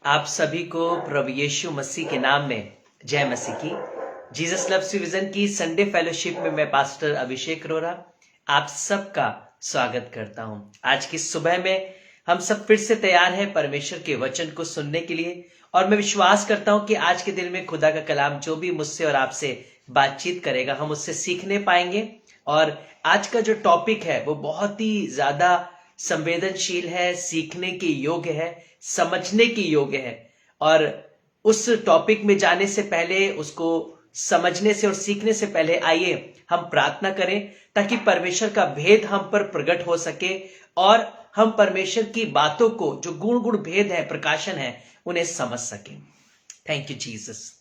आप सभी को प्रभु यीशु मसीह के नाम में जय मसीह की। जीसस लव्स यू विजन की संडे फेलोशिप में मैं पास्टर अभिषेक अरोरा आप सबका स्वागत करता हूं। आज की सुबह में हम सब फिर से तैयार हैं परमेश्वर के वचन को सुनने के लिए, और मैं विश्वास करता हूं कि आज के दिन में खुदा का कलाम जो भी मुझसे और आपसे बातचीत करेगा हम उससे सीखने पाएंगे। और आज का जो टॉपिक है वो बहुत ही ज्यादा संवेदनशील है, सीखने के योग्य है, समझने के योग्य है। और उस टॉपिक में जाने से पहले, उसको समझने से और सीखने से पहले आइए हम प्रार्थना करें ताकि परमेश्वर का भेद हम पर प्रकट हो सके और हम परमेश्वर की बातों को जो गुण गुण भेद है, प्रकाशन है, उन्हें समझ सकें। Thank you Jesus,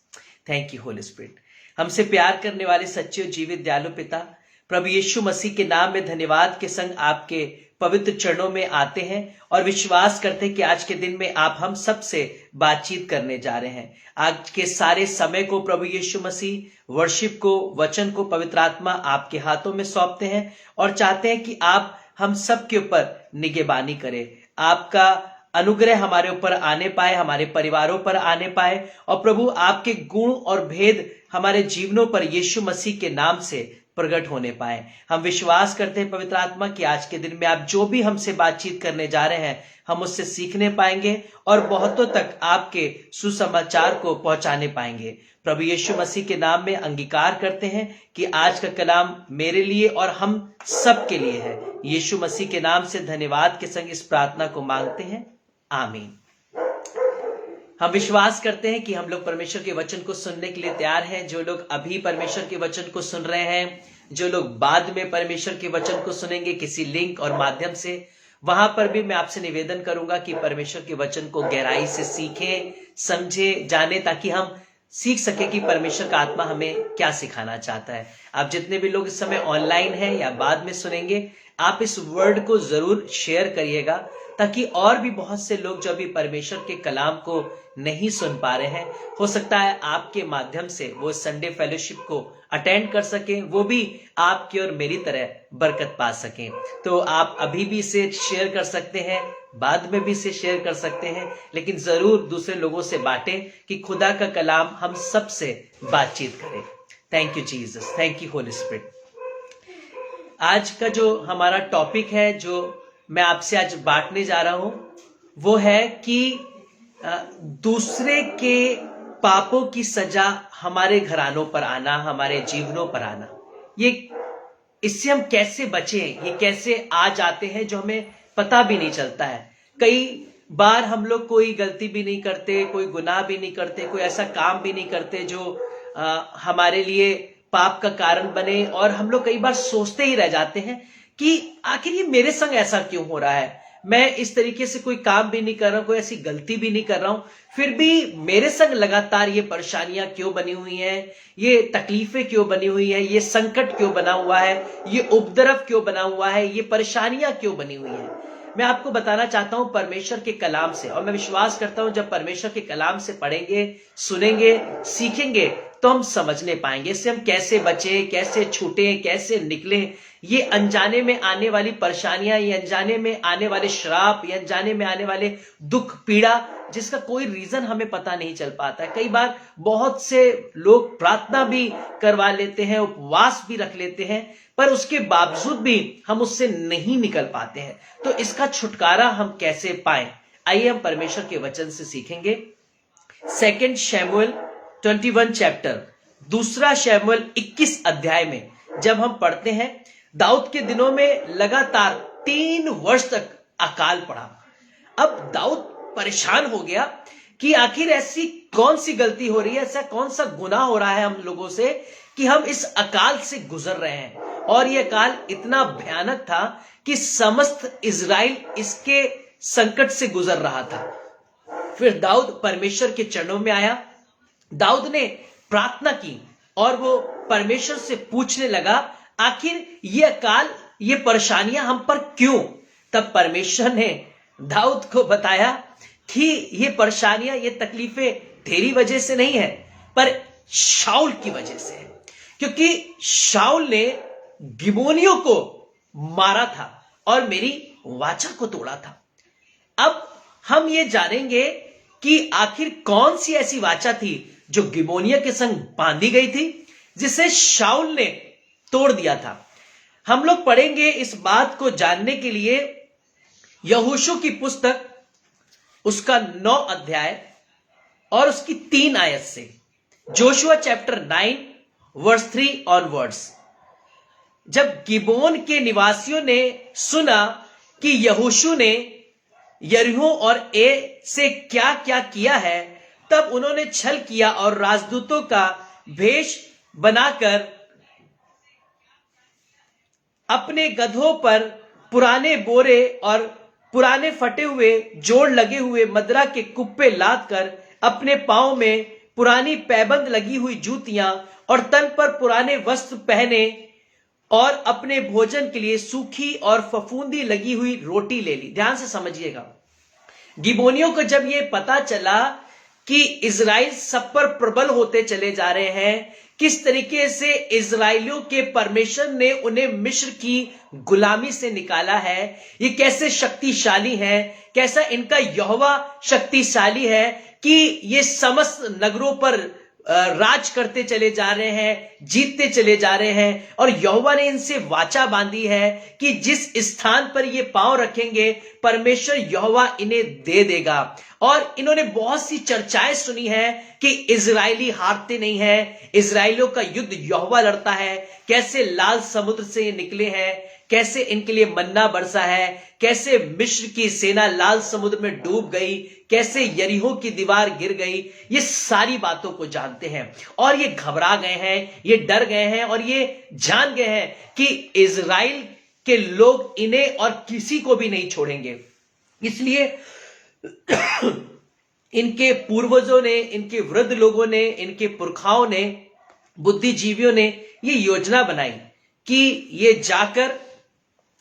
thank you holy spirit. हमसे प्यार करने वाले सच्चे और जीवित दयालु पिता, प्रभु यीशु मसीह के नाम में धन्यवाद के संग आपके पवित्र चरणों में आते हैं और विश्वास करते हैं कि आज के दिन में आप हम सब से बातचीत करने जा रहे हैं। आज के सारे समय को प्रभु यीशु मसीह, वर्शिप को, वचन को पवित्र आत्मा आपके हाथों में सौंपते हैं और चाहते हैं कि आप हम सब के ऊपर निगहबानी करें। आपका अनुग्रह हमारे ऊपर आने पाए, हमारे परिवारों पर आने पाए, और प्रभु आपके गुण और भेद हमारे जीवनों पर यीशु मसीह के नाम से प्रकट होने पाए। हम विश्वास करते हैं पवित्र आत्मा कि आज के दिन में आप जो भी हमसे बातचीत करने जा रहे हैं हम उससे सीखने पाएंगे और बहुतों तक आपके सुसमाचार को पहुंचाने पाएंगे। प्रभु यीशु मसीह के नाम में अंगीकार करते हैं कि आज का कलाम मेरे लिए और हम सब के लिए है। यीशु मसीह के नाम से धन्यवाद के संग इस प्रार्थना को मांगते हैं, आमीन। हम विश्वास करते हैं कि हम लोग परमेश्वर के वचन को सुनने के लिए तैयार हैं। जो लोग अभी परमेश्वर के वचन को सुन रहे हैं, जो लोग बाद में परमेश्वर के वचन को सुनेंगे किसी लिंक और माध्यम से, वहां पर भी मैं आपसे निवेदन करूंगा कि परमेश्वर के वचन को गहराई से सीखें, समझे, जाने, ताकि हम सीख सके कि परमेश्वर का आत्मा हमें क्या सिखाना चाहता है। आप जितने भी लोग इस समय ऑनलाइन हैं या बाद में सुनेंगे, आप इस वर्ड को जरूर शेयर करिएगा ताकि और भी बहुत से लोग जो अभी परमेश्वर के कलाम को नहीं सुन पा रहे हैं, हो सकता है आपके माध्यम से वो संडे फेलोशिप को अटेंड कर सकें, वो भी आपकी और मेरी तरह बरकत पा सकें। तो आप अभी भी इसे शेयर कर सकते हैं, बाद में भी इसे शेयर कर सकते हैं, लेकिन जरूर दूसरे लोगों से बांटें कि खुदा का कलाम हम सब से बातचीत करे। Thank you Jesus, thank you holy spirit. आज का जो हमारा टॉपिक है, जो मैं आपसे आज बांटने जा रहा हूं, वो है कि दूसरे के पापों की सजा हमारे घरानों पर आना, हमारे जीवनों पर आना। ये इससे हम कैसे बचें, ये कैसे आ जाते हैं जो हमें पता भी नहीं चलता है। कई बार हम लोग कोई गलती भी नहीं करते, कोई गुनाह भी नहीं करते, कोई ऐसा काम भी नहीं करते जो हमारे लिए पाप का कारण बने, और हम लोग कई बार सोचते ही रह जाते हैं कि आखिर ये मेरे संग ऐसा क्यों हो रहा है। मैं इस तरीके से कोई काम भी नहीं कर रहा हूं, कोई ऐसी गलती भी नहीं कर रहा हूं, फिर भी मेरे संग लगातार ये परेशानियां क्यों बनी हुई हैं, ये तकलीफें क्यों बनी हुई हैं, ये संकट क्यों बना हुआ है, ये उपद्रव क्यों बना हुआ है, ये परेशानियां क्यों बनी हुई हैं। मैं आपको बताना चाहता हूं परमेश्वर के कलाम से, और मैं विश्वास करता हूं जब परमेश्वर के कलाम से पढ़ेंगे, सुनेंगे, सीखेंगे तो हम समझने पाएंगे इससे हम कैसे बचे, कैसे छूटे, कैसे निकले। ये अनजाने में आने वाली परेशानियां, ये अनजाने में आने वाले श्राप, ये अनजाने में आने वाले दुख, पीड़ा, जिसका कोई रीजन हमें पता नहीं चल पाता है। कई बार बहुत से लोग प्रार्थना भी करवा लेते हैं, उपवास भी रख लेते हैं, पर उसके बावजूद भी हम उससे नहीं निकल पाते हैं। तो इसका छुटकारा हम कैसे पाएं, आइए हम परमेश्वर के वचन से सीखेंगे। 2 शमूएल 21 चैप्टर, दूसरा शमूएल 21 अध्याय में जब हम पढ़ते हैं, दाऊद के दिनों में लगातार 3 वर्ष तक अकाल पड़ा। अब दाऊद परेशान हो गया कि आखिर ऐसी कौन सी गलती हो रही है, ऐसा कौन सा गुनाह हो रहा है हम लोगों से कि हम इस अकाल से गुजर रहे हैं। और यह अकाल इतना भयानक था कि समस्त इज़राइल इसके संकट से गुजर रहा था। फिर दाऊद परमेश्वर के चरणों में आया, दाऊद ने प्रार्थना की और वो परमेश्वर से पूछने लगा आखिर ये अकाल, ये परेशानियां हम पर क्यों। तब परमेश्वर ने दाऊद को बताया कि ये परेशानियां, ये तकलीफें तेरी वजह से नहीं है, पर शाऊल की वजह से है, क्योंकि शाऊल ने गिबोनियों को मारा था और मेरी वाचा को तोड़ा था। अब हम ये जानेंगे कि आखिर कौन सी ऐसी वाचा थी जो गिबोनियों के संग बांधी गई थी, जिसे शाऊल ने तोड़ दिया था। हम लोग पढ़ेंगे इस बात को जानने के लिए यहोशू की पुस्तक, उसका 9 अध्याय और उसकी 3 आयत से। Joshua chapter 9 verse 3 onwards. जब गिबोन के निवासियों ने सुना कि यहोशू ने यरीहो और ए से क्या क्या किया है, तब उन्होंने छल किया और राजदूतों का भेष बनाकर अपने गधों पर पुराने बोरे और पुराने फटे हुए जोड़ लगे हुए मदरा के कुप्पे लाद कर, अपने पांव में पुरानी पैबंद लगी हुई जूतियां और तन पर पुराने वस्त्र पहने और अपने भोजन के लिए सूखी और फफूंदी लगी हुई रोटी ले ली। ध्यान से समझिएगा, गिबोनियों को जब यह पता चला कि इजराइल सब पर प्रबल होते चले जा रहे हैं, किस तरीके से इजराइलियों के परमेश्वर ने उन्हें मिस्र की गुलामी से निकाला है, ये कैसे शक्तिशाली है, कैसा इनका यहोवा शक्तिशाली है कि ये समस्त नगरों पर राज करते चले जा रहे हैं, जीतते चले जा रहे हैं। और यहोवा ने इनसे वाचा बांधी है कि जिस स्थान पर ये पांव रखेंगे परमेश्वर यहोवा इन्हें दे देगा। और इन्होंने बहुत सी चर्चाएं सुनी है कि इजरायली हारते नहीं हैं, इजराइलियों का युद्ध यहोवा लड़ता है, कैसे लाल समुद्र से ये निकले हैं, कैसे इनके लिए मन्ना बरसा है, कैसे मिस्र की सेना लाल समुद्र में डूब गई, कैसे यरीहो की दीवार गिर गई। ये सारी बातों को जानते हैं और ये घबरा गए हैं, ये डर गए हैं और ये जान गए हैं कि इजराइल के लोग इन्हें और किसी को भी नहीं छोड़ेंगे। इसलिए इनके पूर्वजों ने, इनके वृद्ध लोगों ने, इनके पुरखाओं ने, बुद्धिजीवियों ने ये योजना बनाई कि ये जाकर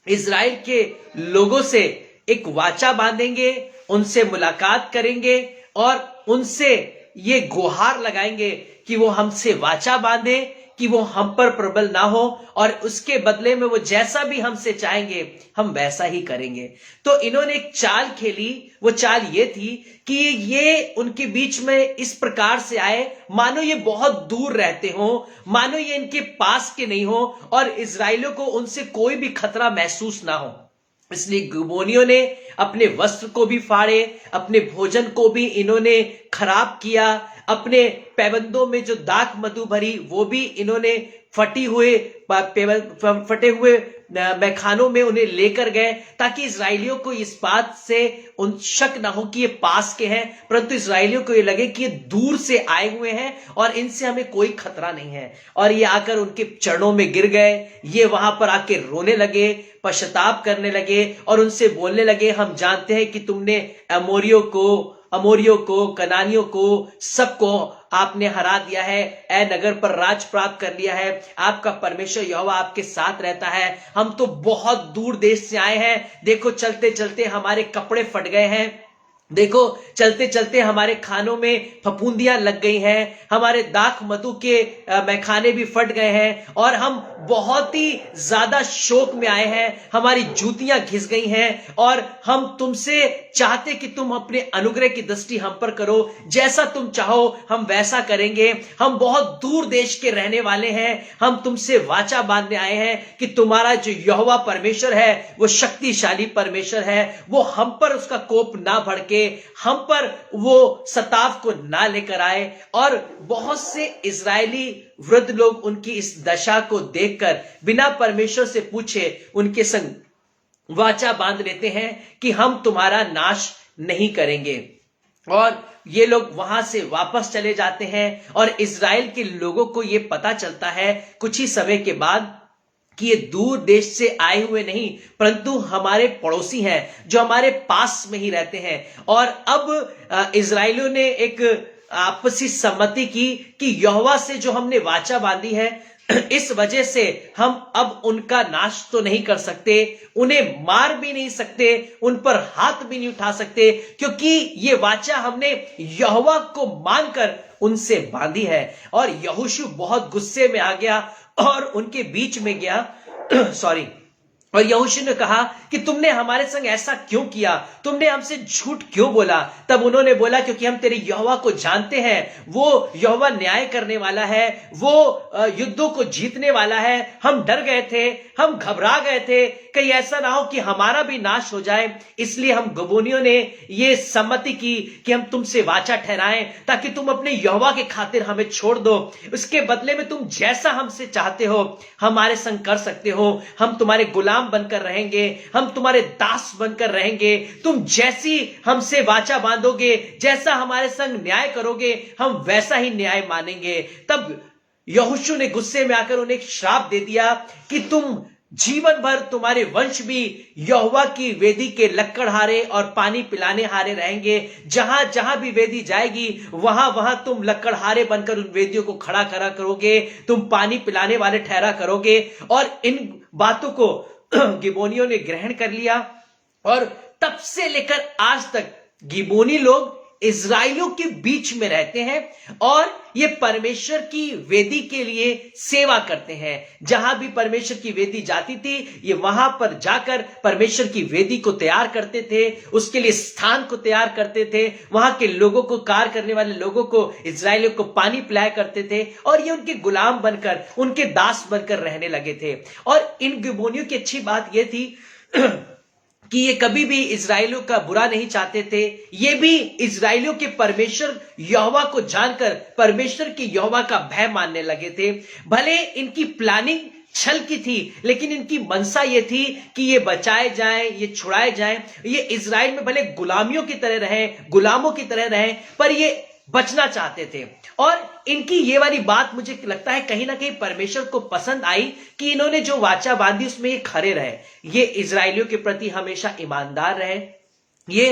इजराइल के लोगों से एक वाचा बांधेंगे, उनसे मुलाकात करेंगे और उनसे ये गुहार लगाएंगे कि वो हमसे वाचा बांधे कि वो हम पर प्रबल ना हो, और उसके बदले में वो जैसा भी हमसे चाहेंगे हम वैसा ही करेंगे। तो इन्होंने एक चाल खेली। वो चाल ये थी कि ये उनके बीच में इस प्रकार से आए मानो ये बहुत दूर रहते हो, मानो ये इनके पास के नहीं हो और इजराइलियों को उनसे कोई भी खतरा महसूस ना हो। इसलिए गिबोनियों ने अपने वस्त्र को भी फाड़े, अपने भोजन को भी इन्होंने खराब किया, अपने पैबंदों में जो दाख मधु भरी वो भी इन्होंने फटे हुए मैखानों में उन्हें लेकर गए, ताकि इजराइलियों को इस बात से उन शक ना हो कि ये पास के हैं, परंतु इजराइलियों को ये लगे कि ये दूर से आए हुए हैं और इनसे हमें कोई खतरा नहीं है। और ये आकर उनके चरणों में गिर गए, ये वहां पर आके रोने लगे, पश्चाताप करने लगे और उनसे बोलने लगे, हम जानते हैं कि तुमने अमोरियों को, कनानियों को, सबको आपने हरा दिया है, ए नगर पर राज प्राप्त कर लिया है, आपका परमेश्वर यहोवा आपके साथ रहता है। हम तो बहुत दूर देश से आए हैं, देखो चलते चलते हमारे कपड़े फट गए हैं, देखो चलते चलते हमारे खानों में फफूंदियां लग गई हैं, हमारे दाख मधु के मैखाने भी फट गए हैं और हम बहुत ही ज्यादा शोक में आए हैं, हमारी जूतियां घिस गई हैं और हम तुमसे चाहते कि तुम अपने अनुग्रह की दृष्टि हम पर करो, जैसा तुम चाहो हम वैसा करेंगे। हम बहुत दूर देश के रहने वाले हैं, हम तुमसे वाचा बांधने आए हैं कि तुम्हारा जो यहोवा परमेश्वर है वो शक्तिशाली परमेश्वर है, वो हम पर उसका कोप ना भड़के, हम पर वो सताव को ना लेकर आए। और बहुत से इजरायली वृद्ध लोग उनकी इस दशा को देखकर बिना परमेश्वर से पूछे उनके संग वाचा बांध लेते हैं कि हम तुम्हारा नाश नहीं करेंगे। और ये लोग वहां से वापस चले जाते हैं और इजराइल के लोगों को यह पता चलता है कुछ ही समय के बाद कि ये दूर देश से आए हुए नहीं परंतु हमारे पड़ोसी हैं जो हमारे पास में ही रहते हैं। और अब इजराइलियों ने एक आपसी सम्मति की कि यहोवा से जो हमने वाचा बांधी है इस वजह से हम अब उनका नाश तो नहीं कर सकते, उन्हें मार भी नहीं सकते, उन पर हाथ भी नहीं उठा सकते, क्योंकि ये वाचा हमने यहोवा को मानकर उनसे बांधी है। और यहोशू बहुत गुस्से में आ गया और उनके बीच में गया और यहोशू ने कहा कि तुमने हमारे संग ऐसा क्यों किया, तुमने हमसे झूठ क्यों बोला। तब उन्होंने बोला, क्योंकि हम तेरे यहोवा को जानते हैं, वो यहोवा न्याय करने वाला है, वो युद्धों को जीतने वाला है। हम डर गए थे, हम घबरा गए थे, कहीं ऐसा ना हो कि हमारा भी नाश हो जाए। इसलिए हम गिबोनियों ने ये सम्मति की कि हम तुमसे वाचा ठहराएं, ताकि तुम अपने यहोवा के खातिर हमें छोड़ दो। उसके बदले में तुम जैसा हमसे चाहते हो हमारे संग कर सकते हो। हम तुम्हारे गुलाम बनकर रहेंगे, हम तुम्हारे दास बनकर रहेंगे। तुम जैसी हमसे वाचा बांधोगे, जैसा हमारे संग न्याय करोगे, हम वैसा ही न्याय मानेंगे। तब यहोशू ने गुस्से में आकर उन्हें एक श्राप दे दिया कि तुम जीवन भर, तुम्हारे वंश भी यहोवा की वेदी के लक्कड़हारे और पानी पिलाने हारे रहेंगे। जहां जहां भी वेदी जाएगी वहां वहां तुम लक्कड़हारे बनकर उन वेदियों को खड़ा करा करोगे, तुम पानी पिलाने वाले ठहरा करोगे। और इन बातों को गिबोनियों ने ग्रहण कर लिया और तब से लेकर आज तक गिबोनी लोग इजराइलियों के बीच में रहते हैं और ये परमेश्वर की वेदी के लिए सेवा करते हैं। जहां भी परमेश्वर की वेदी जाती थी, ये वहां पर जाकर परमेश्वर की वेदी को तैयार करते थे, उसके लिए स्थान को तैयार करते थे, वहां के लोगों को, कार्य करने वाले लोगों को, इजराइलियों को पानी पिलाया करते थे और ये उनके गुलाम बनकर, उनके दास बनकर रहने लगे थे। और इन गिबोनियों की अच्छी बात यह थी कि ये कभी भी इजराइलियों का बुरा नहीं चाहते थे। ये भी इजराइलियों के परमेश्वर यहोवा को जानकर परमेश्वर के यहोवा का भय मानने लगे थे। भले इनकी प्लानिंग छल की थी, लेकिन इनकी मनसा ये थी कि ये बचाए जाएं, ये छुड़ाए जाएं। ये इजराइल में भले गुलामियों की तरह रहें, गुलामों की तरह रहें, पर ये बचना चाहते थे। और इनकी ये वाली बात मुझे लगता है कहीं ना कहीं परमेश्वर को पसंद आई कि इन्होंने जो वाचा बांधी उसमें ये खरे रहे, ये इजराइलियों के प्रति हमेशा ईमानदार रहे। ये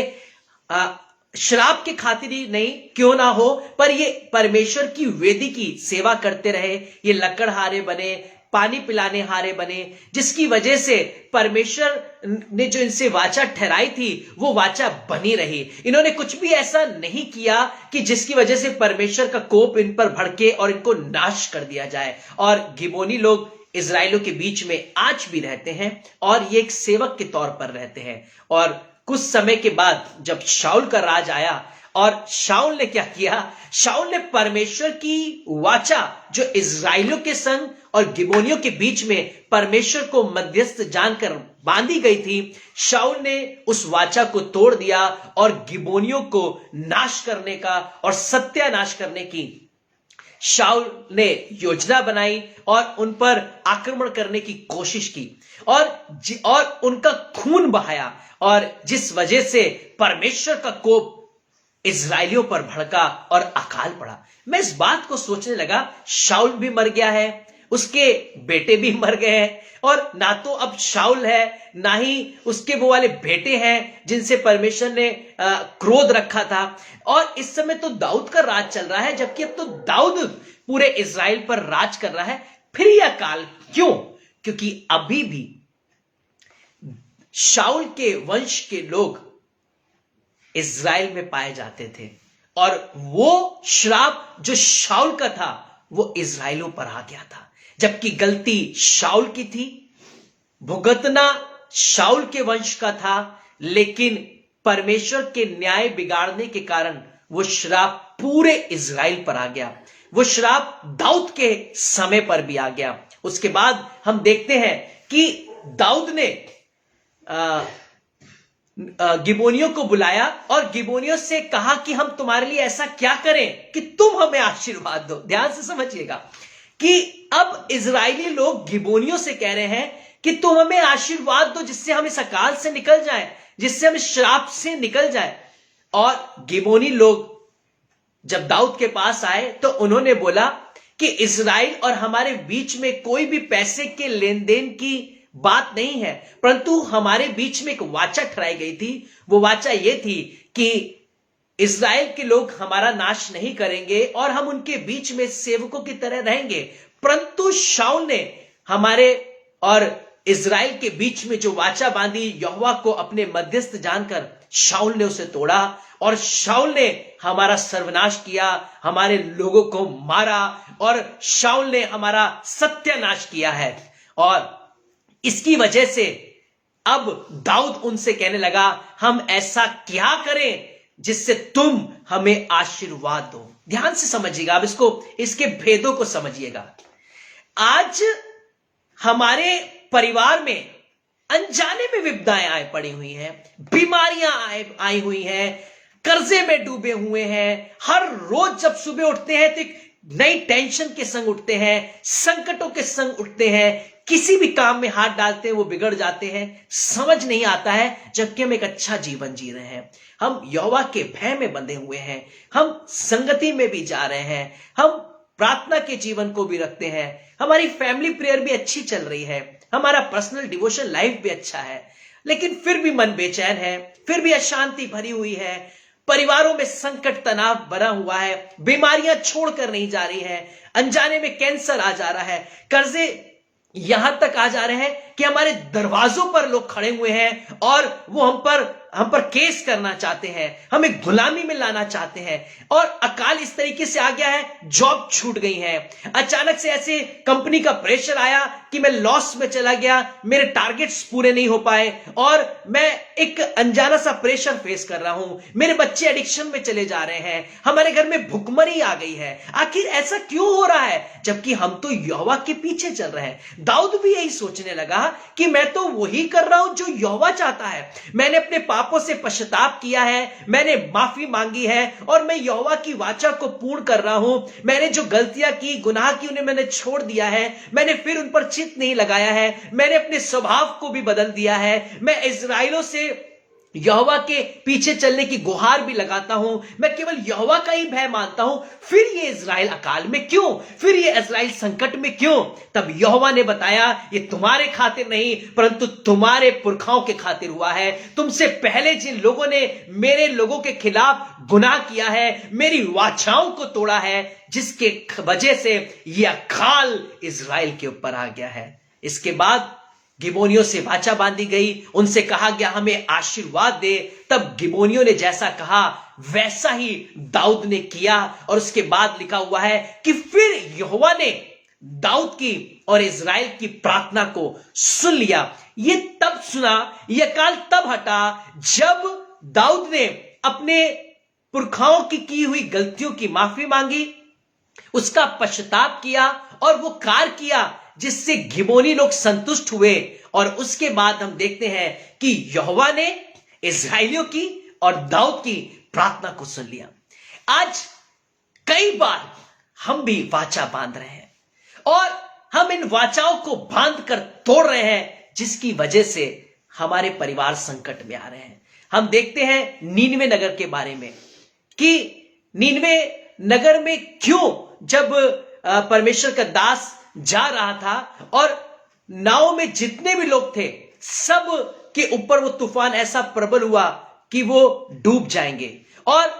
श्राप के खातिर ही नहीं क्यों ना हो, पर ये परमेश्वर की वेदी की सेवा करते रहे। ये लकड़हारे बने, पानी पिलाने हारे बने, जिसकी वजह से परमेश्वर ने जो इनसे वाचा ठहराई थी वो वाचा बनी रही। इन्होंने कुछ भी ऐसा नहीं किया कि जिसकी वजह से परमेश्वर का कोप इन पर भड़के और इनको नाश कर दिया जाए। और गिबोनी लोग इजराइलों के बीच में आज भी रहते हैं और ये एक सेवक के तौर पर रहते हैं। और कुछ समय के बाद जब शाऊल का राज आया, और शाऊल ने क्या किया, शाऊल ने परमेश्वर की वाचा जो इजराइलियों के संग और गिबोनियों के बीच में परमेश्वर को मध्यस्थ जानकर बांधी गई थी, शाऊल ने उस वाचा को तोड़ दिया और गिबोनियों को नाश करने का और सत्यानाश करने की शाऊल ने योजना बनाई और उन पर आक्रमण करने की कोशिश की और उनका खून बहाया, और जिस वजह से परमेश्वर का कोप इजराइलियों पर भड़का और अकाल पड़ा। मैं इस बात को सोचने लगा, शाऊल भी मर गया है, उसके बेटे भी मर गए हैं, और ना तो अब शाऊल है, ना ही उसके वो वाले बेटे हैं जिनसे परमेश्वर ने क्रोध रखा था। और इस समय तो दाऊद का राज चल रहा है, जबकि अब तो दाऊद पूरे इजराइल पर राज कर रहा है। फिर यह अकाल क्यों? क्योंकि अभी भी शाऊल के वंश के लोग इजराइल में पाए जाते थे, और वो श्राप जो शाऊल का था वो इजराइलों पर आ गया था। जबकि गलती शाऊल की थी, भुगतना शाऊल के वंश का था, लेकिन परमेश्वर के न्याय बिगाड़ने के कारण वो श्राप पूरे इजराइल पर आ गया। वो श्राप दाऊद के समय पर भी आ गया। उसके बाद हम देखते हैं कि दाऊद ने गिबोनियों को बुलाया और गिबोनियों से कहा कि हम तुम्हारे लिए ऐसा क्या करें कि तुम हमें आशीर्वाद दो। ध्यान से समझिएगा कि अब इजरायली लोग गिबोनियों से कह रहे हैं कि तुम हमें आशीर्वाद दो, जिससे हम इस अकाल से निकल जाएं, जिससे हम इस श्राप से निकल जाएं। और गिबोनी लोग जब दाऊद के पास आए तो उन्होंने बोला कि इजराइल और हमारे बीच में कोई भी पैसे के लेन देन की बात नहीं है, परंतु हमारे बीच में एक वाचा ठहराई गई थी। वो वाचा ये थी कि इजराइल के लोग हमारा नाश नहीं करेंगे और हम उनके बीच में सेवकों की तरह रहेंगे। परंतु शाऊल ने हमारे और इजराइल के बीच में जो वाचा बांधी, यहोवा को अपने मध्यस्थ जानकर शाऊल ने उसे तोड़ा और शाऊल ने हमारा सर्वनाश किया, हमारे लोगों को मारा और शाऊल ने हमारा सत्यानाश किया है। और इसकी वजह से अब दाऊद उनसे कहने लगा, हम ऐसा क्या करें जिससे तुम हमें आशीर्वाद दो। ध्यान से समझिएगा, अब इसके भेदों को समझिएगा। आज हमारे परिवार में अनजाने में विपदाएं आई पड़ी हुई हैं, बीमारियां आई हुई हैं, कर्जे में डूबे हुए हैं। हर रोज जब सुबह उठते हैं तो एक नई टेंशन के संग उठते हैं, संकटों के संग उठते हैं, किसी भी काम में हाथ डालते हैं वो बिगड़ जाते हैं, समझ नहीं आता है, जबकि हम एक अच्छा जीवन जी रहे हैं। हम यहोवा के भय में बंधे हुए हैं, हम संगति में भी जा रहे हैं, हम प्रार्थना के जीवन को भी रखते हैं, हमारी फैमिली प्रेयर भी अच्छी चल रही है, हमारा पर्सनल डिवोशन लाइफ भी अच्छा है, लेकिन फिर भी मन बेचैन है, फिर भी अशांति भरी हुई है, परिवारों में संकट तनाव बना हुआ है, बीमारियां छोड़कर नहीं जा रही हैं, अनजाने में कैंसर आ जा रहा है, कर्जे यहां तक आ जा रहे हैं कि हमारे दरवाजों पर लोग खड़े हुए हैं और वो हम पर केस करना चाहते हैं, हमें गुलामी में लाना चाहते हैं। और अकाल इस तरीके से आ गया है, जॉब छूट गई है, अचानक से ऐसे कंपनी का प्रेशर आया कि मैं लॉस में चला गया, मेरे टारगेट्स पूरे नहीं हो पाए और मैं एक अनजाना सा प्रेशर फेस कर रहा हूं, मेरे बच्चे एडिक्शन में चले जा रहे हैं, हमारे घर में भुखमरी आ गई है। आखिर ऐसा क्यों हो रहा है जबकि हम तो यहोवा के पीछे चल रहे हैं। दाऊद भी यही सोचने लगा कि मैं तो वही कर रहा हूं जो यहोवा चाहता है, मैंने अपने पापों से पश्चाताप किया है, मैंने माफी मांगी है और मैं यहोवा की वाचा को पूर्ण कर रहा हूं। मैंने जो गलतियां की, गुनाह की, उन्हें मैंने छोड़ दिया है, मैंने फिर उन पर चित्त नहीं लगाया है, मैंने अपने स्वभाव को भी बदल दिया है। मैं इस्राएलियों से यहोवा के पीछे चलने की गुहार भी लगाता हूं, मैं केवल यहोवा का ही भय मानता हूं। फिर ये इस्राएल अकाल में क्यों, फिर ये इस्राएल संकट में क्यों? तब यहोवा ने बताया, ये तुम्हारे खातिर नहीं परंतु तुम्हारे पुरखाओं के खातिर हुआ है। तुमसे पहले जिन लोगों ने मेरे लोगों के खिलाफ गुनाह किया है, मेरी वाचाओं को तोड़ा है, जिसके वजह से यह अकाल इस्राएल के ऊपर आ गया है। इसके बाद गिबोनियों से वाचा बांधी गई, उनसे कहा गया हमें आशीर्वाद दे। तब गिबोनियों ने जैसा कहा वैसा ही दाऊद ने किया और उसके बाद लिखा हुआ है कि फिर यहोवा ने दाऊद की और इस्राएल की प्रार्थना को सुन लिया। ये तब सुना, यह काल तब हटा जब दाऊद ने अपने पुरखाओं की हुई गलतियों की माफी मांगी, उसका पश्चाताप किया और वो कार्य किया जिससे गिबोनी लोग संतुष्ट हुए। और उसके बाद हम देखते हैं कि यहोवा ने इस्राएलियों की और दाऊद की प्रार्थना को सुन लिया। आज कई बार हम भी वाचा बांध रहे हैं और हम इन वाचाओं को बांध कर तोड़ रहे हैं, जिसकी वजह से हमारे परिवार संकट में आ रहे हैं। हम देखते हैं नीनवे नगर के बारे में कि नीनवे नगर में क्यों, जब परमेश्वर का दास जा रहा था और नाव में जितने भी लोग थे सब के ऊपर वो तूफान ऐसा प्रबल हुआ कि वो डूब जाएंगे। और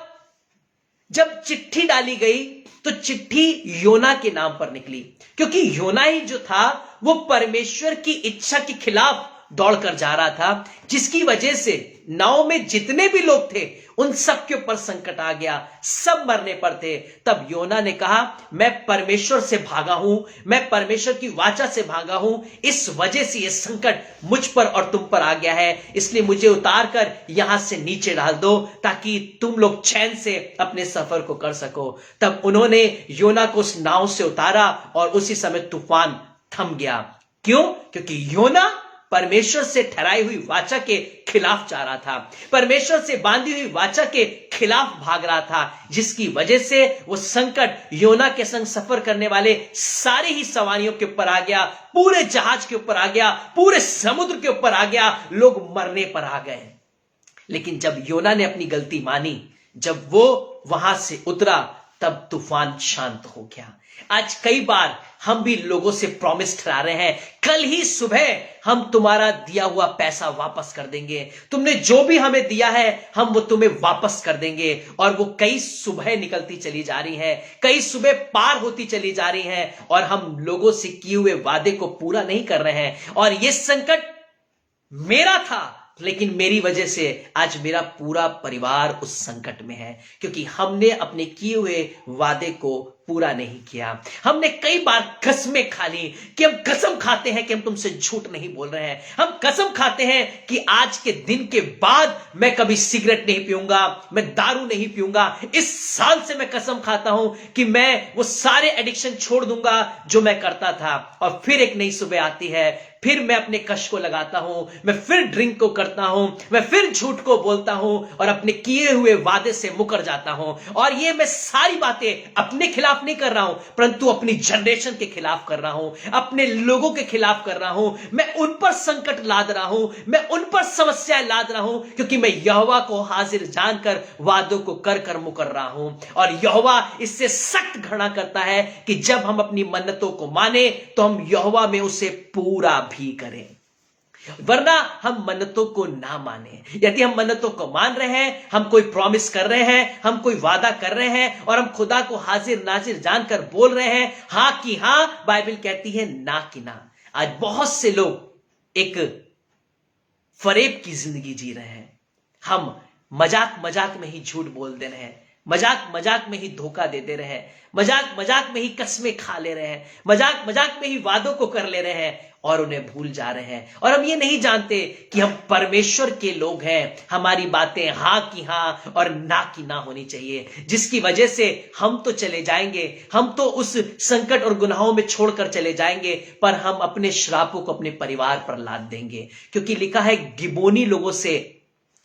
जब चिट्ठी डाली गई तो चिट्ठी योना के नाम पर निकली, क्योंकि योना ही जो था वो परमेश्वर की इच्छा के खिलाफ दौड़कर जा रहा था, जिसकी वजह से नाव में जितने भी लोग थे उन सब के ऊपर संकट आ गया, सब मरने पर थे। तब योना ने कहा मैं परमेश्वर से भागा हूं, मैं परमेश्वर की वाचा से भागा हूं, इस वजह से यह संकट मुझ पर और तुम पर आ गया है, इसलिए मुझे उतार कर यहां से नीचे डाल दो ताकि तुम लोग चैन से अपने सफर को कर सको। तब उन्होंने योना को उस नाव से उतारा और उसी समय तूफान थम गया। क्यों? क्योंकि योना परमेश्वर से ठहराई हुई वाचा के खिलाफ जा रहा था, परमेश्वर से बांधी हुई वाचा के खिलाफ भाग रहा था, जिसकी वजह से वो संकट योना के संग सफर करने वाले सारी ही सवारियों के ऊपर आ गया, पूरे जहाज के ऊपर आ गया, पूरे समुद्र के ऊपर आ गया, लोग मरने पर आ गए। लेकिन जब योना ने अपनी गलती मानी, जब वो वहां से उतरा, तब तूफान शांत हो गया। आज कई बार हम भी लोगों से प्रॉमिस ठहरा रहे हैं, कल ही सुबह हम तुम्हारा दिया हुआ पैसा वापस कर देंगे, तुमने जो भी हमें दिया है हम वो तुम्हें वापस कर देंगे। और वो कई सुबह निकलती चली जा रही है, कई सुबह पार होती चली जा रही हैं और हम लोगों से किए हुए वादे को पूरा नहीं कर रहे हैं। और ये संकट मेरा था, लेकिन मेरी वजह से आज मेरा पूरा परिवार उस संकट में है, क्योंकि हमने अपने किए हुए वादे को पूरा नहीं किया। हमने कई बार कसमें खा ली कि हम कसम खाते हैं कि हम तुमसे झूठ नहीं बोल रहे हैं। हम कसम खाते हैं कि आज के दिन के बाद मैं कभी सिगरेट नहीं पीऊंगा, मैं दारू नहीं पीऊंगा। इस साल से मैं कसम खाता हूं कि मैं वो सारे एडिक्शन छोड़ दूंगा जो मैं करता था। और फिर एक नई सुबह आती है, फिर मैं अपने कष्ट को लगाता हूं, मैं फिर ड्रिंक को करता हूं, मैं फिर झूठ को बोलता हूं और अपने किए हुए वादे से मुकर जाता हूं। और ये मैं सारी बातें अपने खिलाफ नहीं कर रहा हूं, परंतु अपनी जनरेशन के खिलाफ कर रहा हूं, अपने लोगों के खिलाफ कर रहा हूं। मैं उन पर संकट लाद रहा हूं, मैं उन पर समस्याएं लाद रहा हूं, क्योंकि मैं यहोवा को हाजिर जानकर वादों को कर कर मुकर रहा हूं। और यहोवा इससे सख्त घृणा करता है कि जब हम अपनी मन्नतों को माने तो हम यहोवा में उसे पूरा भी करें, वरना हम मन्नतों को ना माने। यदि हम मन्नतों को मान रहे हैं, हम कोई प्रॉमिस कर रहे हैं, हम कोई वादा कर रहे हैं और हम खुदा को हाजिर नाजिर जानकर बोल रहे हैं हां कि हां, बाइबल कहती है ना कि ना। आज बहुत से लोग एक फरेब की जिंदगी जी रहे हैं। हम मजाक मजाक में ही झूठ बोल दे रहे हैं, मजाक मजाक में ही धोखा दे दे रहे हैं, मजाक मजाक में ही कसमें खा ले रहे हैं, मजाक मजाक में ही वादों को कर ले रहे हैं और उन्हें भूल जा रहे हैं। और हम ये नहीं जानते कि हम परमेश्वर के लोग हैं। हमारी बातें हां की हां और ना की ना होनी चाहिए, जिसकी वजह से हम तो चले जाएंगे, हम तो उस संकट और गुनाहों में छोड़कर चले जाएंगे, पर हम अपने श्रापों को अपने परिवार पर लाद देंगे। क्योंकि लिखा है गिबोनी लोगों से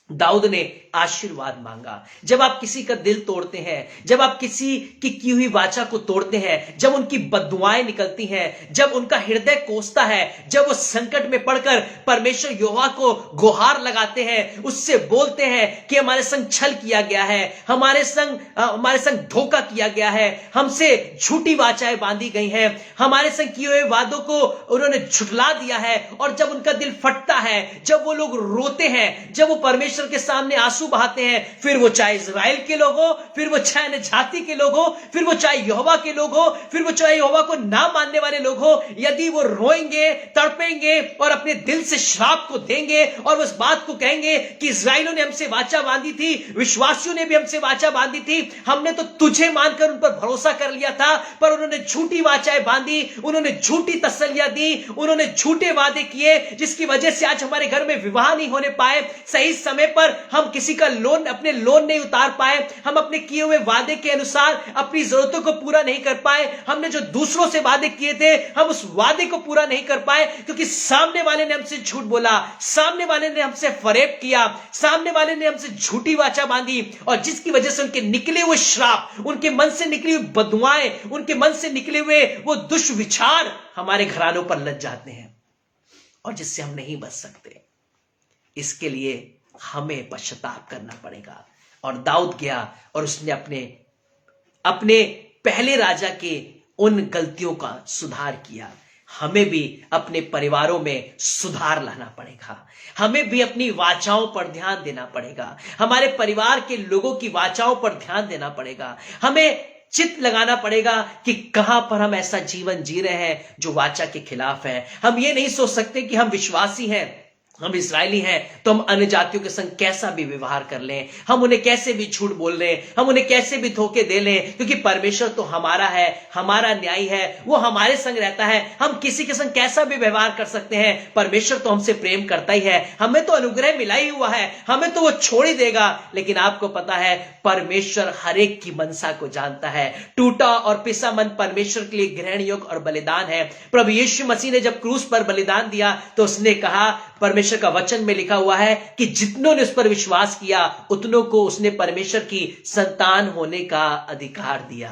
दाऊद ने आशीर्वाद मांगा। जब आप किसी का दिल तोड़ते हैं, जब आप किसी की हुई वाचा को तोड़ते हैं, जब उनकी बद्दुआएं निकलती हैं, जब उनका हृदय कोसता है, जब वो संकट में पड़कर परमेश्वर यहोवा को गुहार लगाते हैं, उससे बोलते हैं कि हमारे संग छल किया गया है, हमारे संग धोखा किया गया है, हमसे झूठी वाचाएं बांधी गई हैं, हमारे संग किए हुए वादों को उन्होंने झुठला दिया है। और जब उनका दिल फटता है, जब वो लोग रोते हैं, जब वो परमेश्वर के सामने आंसू बहाते हैं, फिर वो चाहे इजराइल के लोग हो, फिर वो चाहे अन्य जाति के लोग हो, फिर वो चाहे यहोवा के लोग हो, फिर वो चाहे यहोवा को ना मानने वाले लोग हो, यदि वो रोएंगे, तड़पेंगे और अपने दिल से श्राप को देंगे और उस बात को कहेंगे कि इजराइलों ने हमसे वाचा बांधी थी, विश्वासियों ने भी हमसे वाचा बांधी थी, हमने तो तुझे मानकर उन पर भरोसा कर लिया था, पर उन्होंने झूठी वाचाएं बांधी, उन्होंने झूठी तसल्लियां दी, उन्होंने झूठे वादे किए, जिसकी वजह से आज हमारे घर में विवाह नहीं होने पाए, सही समय पर हम किसी का अपने लोन नहीं उतार पाए, हम अपने किए हुए वादे के अनुसार अपनी जरूरतों को पूरा नहीं कर पाए, हमने जो दूसरों से वादे किए थे हम उस वादे को पूरा नहीं कर पाए, क्योंकि सामने वाले ने हमसे झूठ बोला, सामने वाले ने हमसे फरेब किया, सामने वाले ने हमसे झूठी वाचा बांधी, और जिसकी वजह से उनके निकले हुए श्राप, उनके मन से निकली हुई बदुआएं, उनके मन से निकले हुए वो दुष्विचार हमारे घरानों पर लग जाते हैं, और जिससे हम नहीं बच सकते। इसके लिए हमें पश्चाताप करना पड़ेगा। और दाऊद गया और उसने अपने पहले राजा के उन गलतियों का सुधार किया। हमें भी अपने परिवारों में सुधार लाना पड़ेगा, हमें भी अपनी वाचाओं पर ध्यान देना पड़ेगा, हमारे परिवार के लोगों की वाचाओं पर ध्यान देना पड़ेगा, हमें चित लगाना पड़ेगा कि कहां पर हम ऐसा जीवन जी रहे हैं जो वाचा के खिलाफ है। हम ये नहीं सोच सकते कि हम विश्वासी हैं, हम इस्राएली हैं, तो हम अन्य जातियों के संग कैसा भी व्यवहार कर लें, हम उन्हें कैसे भी झूठ बोल लें, हम उन्हें कैसे भी धोखे दे लें, क्योंकि परमेश्वर तो हमारा है, हमारा न्यायी है, वो हमारे संग रहता है। हम किसी के संग कैसा भी व्यवहार कर सकते हैं, परमेश्वर तो हमसे प्रेम करता ही है, हमें तो अनुग्रह मिला ही हुआ है, हमें तो वो छोड़ ही देगा। लेकिन आपको पता है परमेश्वर हर एक की मनसा को जानता है। टूटा और पिसा मन परमेश्वर के लिए ग्रहण योग्य और बलिदान है। प्रभु यीशु मसीह ने जब क्रूस पर बलिदान दिया तो उसने कहा, परमेश्वर का वचन में लिखा हुआ है कि जितनों ने उस पर विश्वास किया उतनों को उसने परमेश्वर की संतान होने का अधिकार दिया।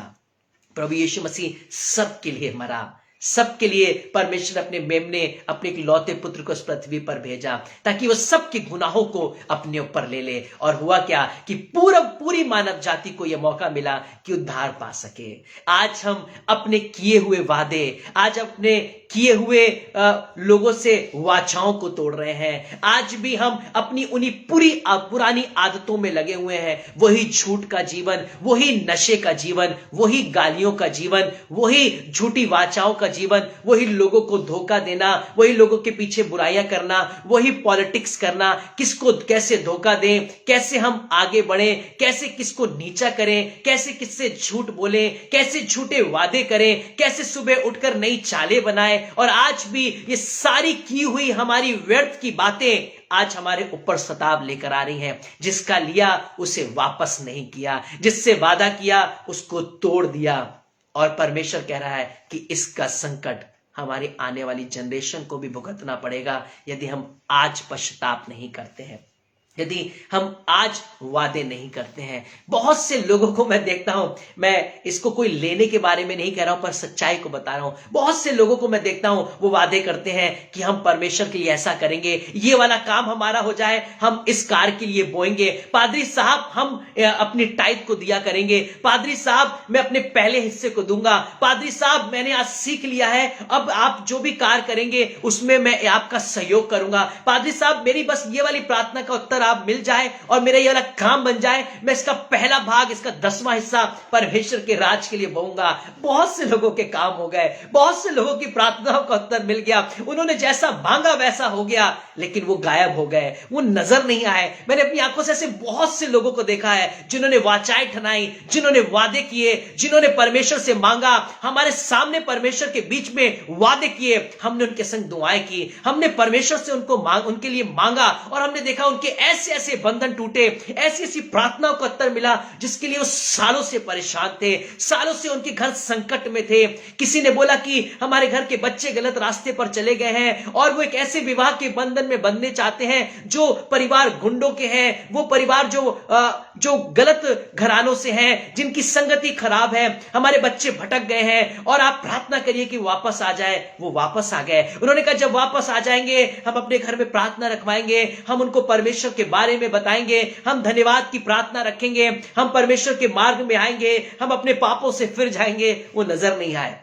प्रभु यीशु मसीह सबके लिए मरा, सबके लिए परमेश्वर अपने मेमने अपने इकलौते पुत्र को इस पृथ्वी पर भेजा ताकि वो सबके गुनाहों को अपने ऊपर ले ले। और हुआ क्या कि पूरी मानव जाति को यह मौका मिला कि उद्धार पा सके। आज हम अपने किए हुए वादे, आज अपने किए हुए लोगों से वाचाओं को तोड़ रहे हैं। आज भी हम अपनी उन्हीं पुरानी आदतों में लगे हुए हैं। वही झूठ का जीवन, वही नशे का जीवन, वही गालियों का जीवन, वही झूठी वाचाओं का जीवन, वही लोगों को धोखा देना, वही लोगों के पीछे बुराइयां करना, वही पॉलिटिक्स करना, किसको कैसे धोखा दें, कैसे हम आगे बढ़े, कैसे कैसे किसको नीचा करें, कैसे किससे झूठ बोलें, कैसे झूठे वादे करें, कैसे सुबह उठकर नई चालें बनाएं। और आज भी ये सारी की हुई हमारी व्यर्थ की बातें आज हमारे ऊपर सताव लेकर आ रही हैं। जिसका लिया उसे वापस नहीं किया, जिससे वादा किया उसको तोड़ दिया। और परमेश्वर कह रहा है कि इसका संकट हमारी आने वाली जनरेशन को भी भुगतना पड़ेगा यदि हम आज पश्चाताप नहीं करते हैं, यदि हम आज वादे नहीं करते हैं। बहुत से लोगों को मैं देखता हूं, मैं इसको कोई लेने के बारे में नहीं कह रहा हूं पर सच्चाई को बता रहा हूं। बहुत से लोगों को मैं देखता हूं वो वादे करते हैं कि हम परमेश्वर के लिए ऐसा करेंगे, ये वाला काम हमारा हो जाए, हम इस कार के लिए बोएंगे, पादरी साहब हम अपनी टाइप को दिया करेंगे, पादरी साहब मैं अपने पहले हिस्से को दूंगा, पादरी साहब मैंने आज सीख लिया है, अब आप जो भी कार करेंगे उसमें मैं आपका सहयोग करूंगा, पादरी साहब मेरी बस ये वाली प्रार्थना का उत्तर आप मिल जाए और मेरा ये वाला काम बन जाए, मैं इसका पहला भाग, इसका 10वां हिस्सा परमेश्वर के राज के लिए बोऊंगा। बहुत से लोगों के काम हो गए, बहुत से लोगों की प्रार्थनाओं का उत्तर मिल गया, उन्होंने जैसा मांगा वैसा हो गया, लेकिन वो गायब हो गए, वो नजर नहीं आए। मैंने अपनी आंखों से ऐसे बहुत से लोगों को देखा है जिन्होंने वाचाएं ठनाई, जिन्होंने वादे किए, जिन्होंने परमेश्वर से मांगा, हमारे सामने परमेश्वर के बीच में वादे किए, हमने उनके संग दुआएं की, हमने परमेश्वर से उनके लिए मांगा और हमने देखा उनके ऐसे ऐसे बंधन टूटे, ऐसी ऐसी प्रार्थनाओं का उत्तर मिला जिसके लिए वो सालों से परेशान थे, सालों से उनके घर संकट में थे। किसी ने बोला कि हमारे घर के बच्चे गलत रास्ते पर चले गए हैं और वो एक ऐसे विवाह के बंधन में बंधने चाहते हैं जो परिवार गुंडों के हैं, वो परिवार जो गलत घरानों से हैं, जिनकी संगति खराब है, हमारे बच्चे भटक गए हैं और आप प्रार्थना करिए कि वापस आ जाए। वो वापस आ गए। उन्होंने कहा जब वापस आ जाएंगे हम अपने घर में प्रार्थना रखवाएंगे, हम उनको परमेश्वर के बारे में बताएंगे, हम धन्यवाद की प्रार्थना रखेंगे, हम परमेश्वर के मार्ग में आएंगे, हम अपने पापों से फिर जाएंगे। वो नजर नहीं आए।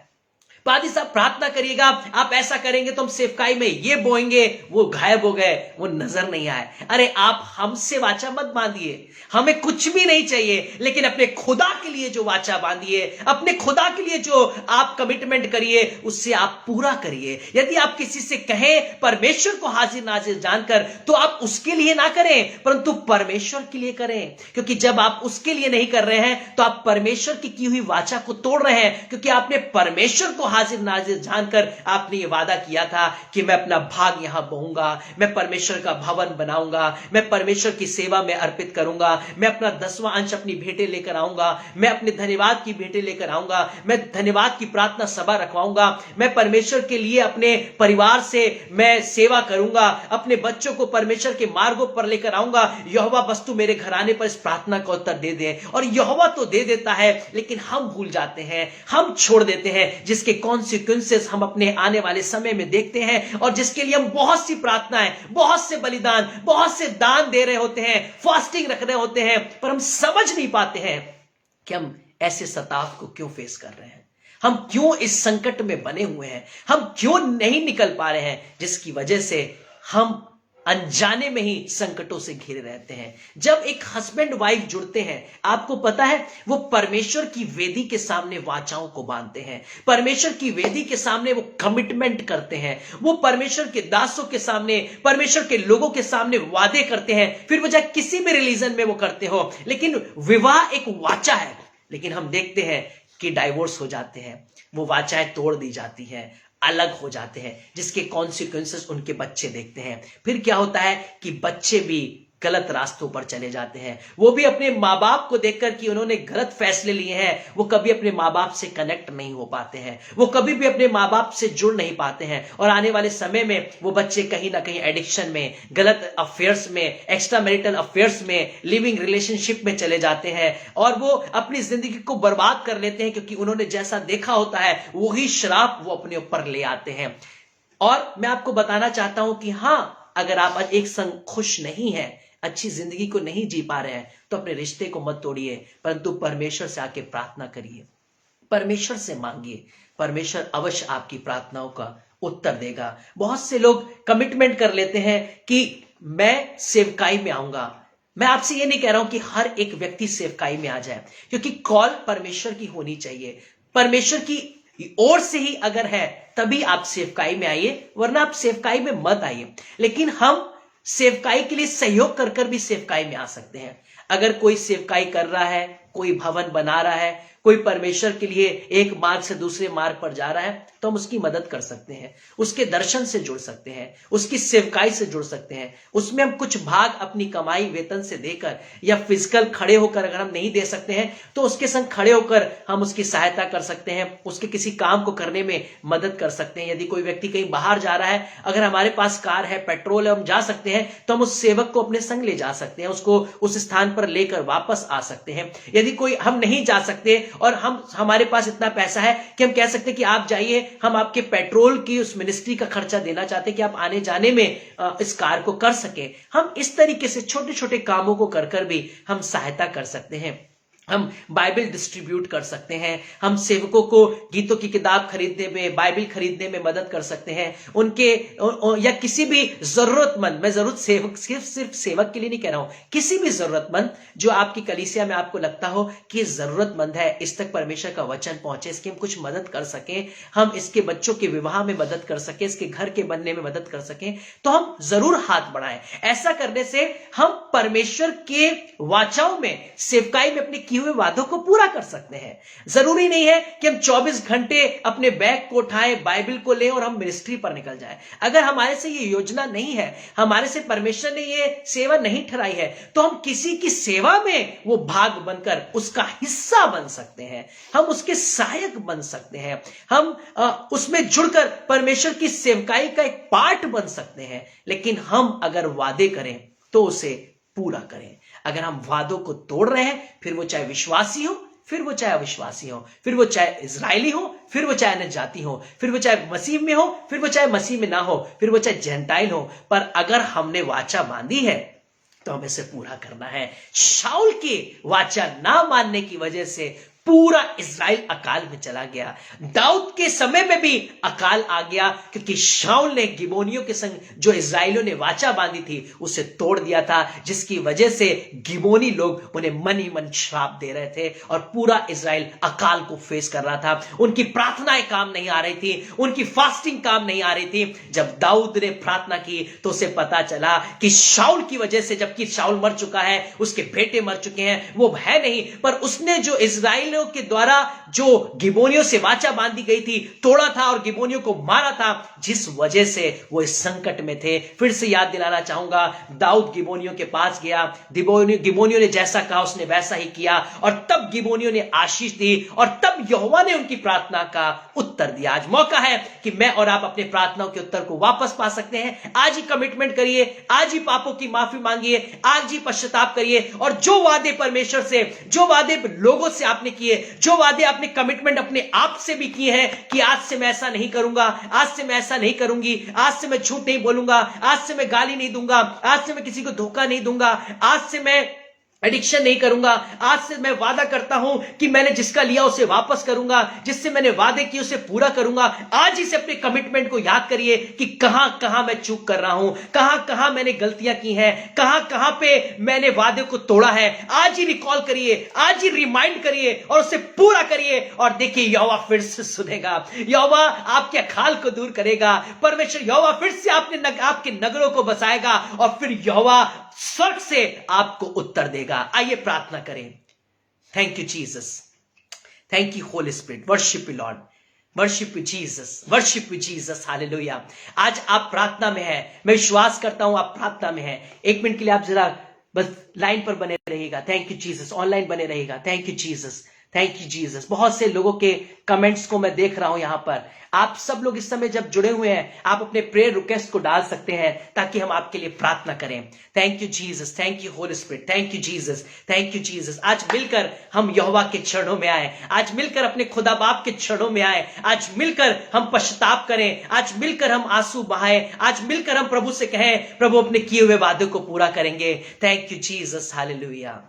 पादी साहब प्रार्थना करिएगा, आप ऐसा करेंगे तो हम सेवकाई में ये बोएंगे, वो गायब हो गए, वो नजर नहीं आए। अरे आप हमसे वाचा मत बांधिए, हमें कुछ भी नहीं चाहिए, लेकिन अपने खुदा के लिए जो वाचा बांधिए, अपने खुदा के लिए जो आप कमिटमेंट करिए, उससे आप पूरा करिए। यदि आप किसी से कहें परमेश्वर को हाजिर नाजिर जानकर, तो आप उसके लिए ना करें परंतु परमेश्वर के लिए करें, क्योंकि जब आप उसके लिए नहीं कर रहे हैं तो आप परमेश्वर की हुई वाचा को तोड़ रहे हैं, क्योंकि आपने परमेश्वर को हाजिर नाजिर जानकर आपने ये वादा किया था कि मैं अपना भाग यहां बोऊंगा, मैं परमेश्वर का भवन बनाऊंगा, मैं परमेश्वर की सेवा में अर्पित करूंगा, मैं अपना 10वां अंश अपनी भेंटें लेकर आऊंगा, मैं अपने धन्यवाद की भेंटें लेकर आऊंगा, मैं धन्यवाद की प्रार्थना सभा रखवाऊंगा, मैं परमेश्वर के लिए अपने परिवार से मैं सेवा करूंगा, अपने बच्चों को परमेश्वर के मार्गों पर लेकर आऊंगा। यहोवा वस्तु मेरे घराने पर इस प्रार्थना का उत्तर दे दे। और यहोवा तो दे देता है, लेकिन हम भूल जाते हैं, हम छोड़ देते हैं, जिसके कॉन्सिक्वेंसेस हम अपने आने वाले समय में देखते हैं और जिसके लिए हम बहुत सी प्रार्थनाएं, बहुत से बलिदान, बहुत से दान दे रहे होते हैं, फास्टिंग रख रहे होते हैं, पर हम समझ नहीं पाते हैं कि हम ऐसे सताव को क्यों फेस कर रहे हैं, हम क्यों इस संकट में बने हुए हैं, हम क्यों नहीं निकल पा रहे हैं, जिसकी वजह से हम अनजाने में ही संकटों से घिरे रहते हैं। जब एक हस्बैंड वाइफ जुड़ते हैं, आपको पता है वो परमेश्वर की वेदी के सामने वाचाओं को बांधते हैं, परमेश्वर की वेदी के सामने वो कमिटमेंट करते हैं, वो परमेश्वर के दासों के सामने, परमेश्वर के लोगों के सामने वादे करते हैं, फिर वो चाहे किसी भी रिलीजन में वो करते हो। लेकिन विवाह एक वाचा है, लेकिन हम देखते हैं कि डाइवोर्स हो जाते हैं, वो वाचाएं तोड़ दी जाती हैं, अलग हो जाते हैं, जिसके कॉन्सिक्वेंसेस उनके बच्चे देखते हैं। फिर क्या होता है कि बच्चे भी गलत रास्तों पर चले जाते हैं, वो भी अपने माँ बाप को देखकर कि उन्होंने गलत फैसले लिए हैं, वो कभी अपने माँ बाप से कनेक्ट नहीं हो पाते हैं, वो कभी भी अपने माँ बाप से जुड़ नहीं पाते हैं। और आने वाले समय में वो बच्चे कहीं ना कहीं एडिक्शन में, गलत अफेयर्स में, एक्स्ट्रा मैरिटल अफेयर्स में, लिविंग रिलेशनशिप में चले जाते हैं और वो अपनी जिंदगी को बर्बाद कर लेते हैं, क्योंकि उन्होंने जैसा देखा होता है वही श्राप वो अपने ऊपर ले आते हैं। और मैं आपको बताना चाहता हूं कि हाँ, अगर आप आज एक संग खुश नहीं है, अच्छी जिंदगी को नहीं जी पा रहे हैं, तो अपने रिश्ते को मत तोड़िए, परंतु परमेश्वर से आके प्रार्थना करिए, परमेश्वर से मांगिए, परमेश्वर अवश्य आपकी प्रार्थनाओं का उत्तर देगा। बहुत से लोग कमिटमेंट कर लेते हैं कि मैं सेवकाई में आऊंगा। मैं आपसे ये नहीं कह रहा हूं कि हर एक व्यक्ति सेवकाई में आ जाए, क्योंकि कॉल परमेश्वर की होनी चाहिए, परमेश्वर की ओर से ही अगर है तभी आप सेवकाई में आइए, वरना आप सेवकाई में मत आइए। लेकिन हम सेवकाई के लिए सहयोग कर भी सेवकाई में आ सकते हैं। अगर कोई सेवकाई कर रहा है, कोई भवन बना रहा है, कोई परमेश्वर के लिए एक मार्ग से दूसरे मार्ग पर जा रहा है, तो हम उसकी मदद कर सकते हैं, उसके दर्शन से जुड़ सकते हैं, उसकी सेवकाई से जुड़ सकते हैं। उसमें हम कुछ भाग अपनी कमाई वेतन से देकर या फिजिकल खड़े होकर अगर हम नहीं दे सकते हैं तो उसके संग खड़े होकर हम उसकी सहायता कर सकते हैं, उसके किसी काम को करने में मदद कर सकते हैं। यदि कोई व्यक्ति कहीं बाहर जा रहा है, अगर हमारे पास कार है, पेट्रोल है, हम जा सकते हैं, तो हम उस सेवक को अपने संग ले जा सकते हैं, उसको उस स्थान पर लेकर वापस आ सकते हैं। यदि कोई हम नहीं जा सकते और हमारे पास इतना पैसा है कि हम कह सकते हैं कि आप जाइए, हम आपके पेट्रोल की उस मिनिस्ट्री का खर्चा देना चाहते हैं कि आप आने जाने में इस कार को कर सके। हम इस तरीके से छोटे छोटे कामों को कर भी हम सहायता कर सकते हैं। हम बाइबल डिस्ट्रीब्यूट कर सकते हैं, हम सेवकों को गीतों की किताब खरीदने में, बाइबल खरीदने में मदद कर सकते हैं, उनके या किसी भी जरूरतमंद, मैं जरूर सेवक सिर्फ सेवक के लिए नहीं कह रहा हूं, किसी भी जरूरतमंद जो आपकी कलीसिया में आपको लगता हो कि जरूरतमंद है, इस तक परमेश्वर का वचन पहुंचे, इसकी हम कुछ मदद कर सकें, हम इसके बच्चों के विवाह में मदद कर सकें, इसके घर के बनने में मदद कर सकें, तो हम जरूर हाथ बढ़ाएं। ऐसा करने से हम परमेश्वर के वाचाओं में, सेवकाई में अपने हुए वादों को पूरा कर सकते हैं। जरूरी नहीं है कि हम 24 घंटे अपने बैग को उठाएं, बाइबल को लें और हम मिनिस्ट्री पर निकल जाएं। अगर हमारे से ये योजना नहीं है, हमारे से परमेश्वर ने ये सेवा नहीं ठहराई है, तो हम किसी की सेवा में वो भाग बनकर उसका हिस्सा बन सकते हैं, हम उसके सहायक बन सकते हैं, हम उसमें जुड़कर परमेश्वर की सेवकाई का एक पार्ट बन सकते हैं। लेकिन हम अगर वादे करें तो उसे पूरा करें। अगर हम वादों को तोड़ रहे हैं, फिर वो चाहे विश्वासी हो, फिर वो चाहे अविश्वासी हो, फिर वो चाहे इजरायली हो, फिर वो चाहे अन्य जाति हो, फिर वो चाहे मसीह में हो, फिर वो चाहे मसीह में ना हो, फिर वो चाहे जेंटाइल हो, पर अगर हमने वाचा बांधी है तो हमें इसे पूरा करना है। शाऊल की वाचा ना मानने की वजह से पूरा इज़राइल अकाल में चला गया। दाऊद के समय में भी अकाल आ गया, क्योंकि शाऊल ने गिबोनियों के संग जो इज़राइलियों ने वाचा बांधी थी उसे तोड़ दिया था, जिसकी वजह से गिबोनी लोग उन्हें मन ही मन श्राप दे रहे थे और पूरा इज़राइल अकाल को फेस कर रहा था। उनकी प्रार्थनाएं काम नहीं आ रही थी, उनकी फास्टिंग काम नहीं आ रही थी। जब दाऊद ने प्रार्थना की तो उसे पता चला कि शाऊल की वजह से, जबकि शाऊल मर चुका है, उसके बेटे मर चुके हैं, वो है नहीं, पर उसने जो इज़राइल के द्वारा जो गिबोनियों से वाचा बांधी गई थी तोड़ा था और गिबोनियों को मारा था, जिस वजह से वो इस संकट में थे। फिर से याद दिलाना चाहूंगा, दाऊद गिबोनियों के पास गया, गिबोनियों ने जैसा कहा उसने वैसा ही किया, और तब गिबोनियों ने आशीष दी और तब यहोवा ने उनकी प्रार्थना का उत्तर दिया। आज मौका है कि मैं और आप अपने प्रार्थनाओं के उत्तर को वापस पा सकते हैं। आज ही कमिटमेंट करिए, आज ही पापों की माफी मांगिए, आज ही पश्चाताप करिए, और जो वादे परमेश्वर से, जो वादे लोगों से आपने किए, जो वादे आपने कमिटमेंट अपने आप से भी किए हैं कि आज से मैं ऐसा नहीं करूंगा, आज से मैं ऐसा नहीं करूंगी, आज से मैं झूठ नहीं बोलूंगा, आज से मैं गाली नहीं दूंगा, आज से मैं किसी को धोखा नहीं दूंगा, आज से मैं एडिक्शन नहीं करूंगा, आज से मैं वादा करता हूं कि मैंने जिसका लिया उसे वापस करूंगा, जिससे मैंने वादे किए उसे पूरा करूंगा। आज ही से अपने कमिटमेंट को याद करिए कि कहां कहां मैं चूक कर रहा हूं, कहां कहां मैंने गलतियां की हैं, कहां कहां पे मैंने वादे को तोड़ा है। आज ही रिकॉल करिए, आज ही रिमाइंड करिए और उसे पूरा करिए, और देखिए यहोवा फिर से सुनेगा, यहोवा आपके अकाल को दूर करेगा। परमेश्वर यहोवा फिर से आपके नगरों को बसाएगा और फिर यहोवा स्वर्ग से आपको उत्तर देगा। आइए प्रार्थना करें। Thank you Jesus, thank you holy spirit, worship you Lord, worship you Jesus, worship you Jesus, hallelujah. आज आप प्रार्थना में हैं, मैं विश्वास करता हूं आप प्रार्थना में हैं। एक मिनट के लिए आप जरा बस लाइन पर बने रहिएगा। थैंक यू जीसस, ऑनलाइन बने रहिएगा। Thank you Jesus, thank you Jesus. बहुत से लोगों के कमेंट्स को मैं देख रहा हूं यहां पर। आप सब लोग इस समय जब जुड़े हुए हैं, आप अपने प्रेयर रिक्वेस्ट को डाल सकते हैं ताकि हम आपके लिए प्रार्थना करें। Thank you Jesus, thank you holy spirit, thank you Jesus, thank you Jesus. आज मिलकर हम यहोवा के चरणों में आए, आज मिलकर अपने खुदा बाप के चरणों में आए, आज मिलकर हम पश्चाताप करें, आज मिलकर हम आंसू बहाएं, आज मिलकर हम प्रभु से कहें, प्रभु अपने किए हुए वादों को पूरा करेंगे। Thank you Jesus, hallelujah.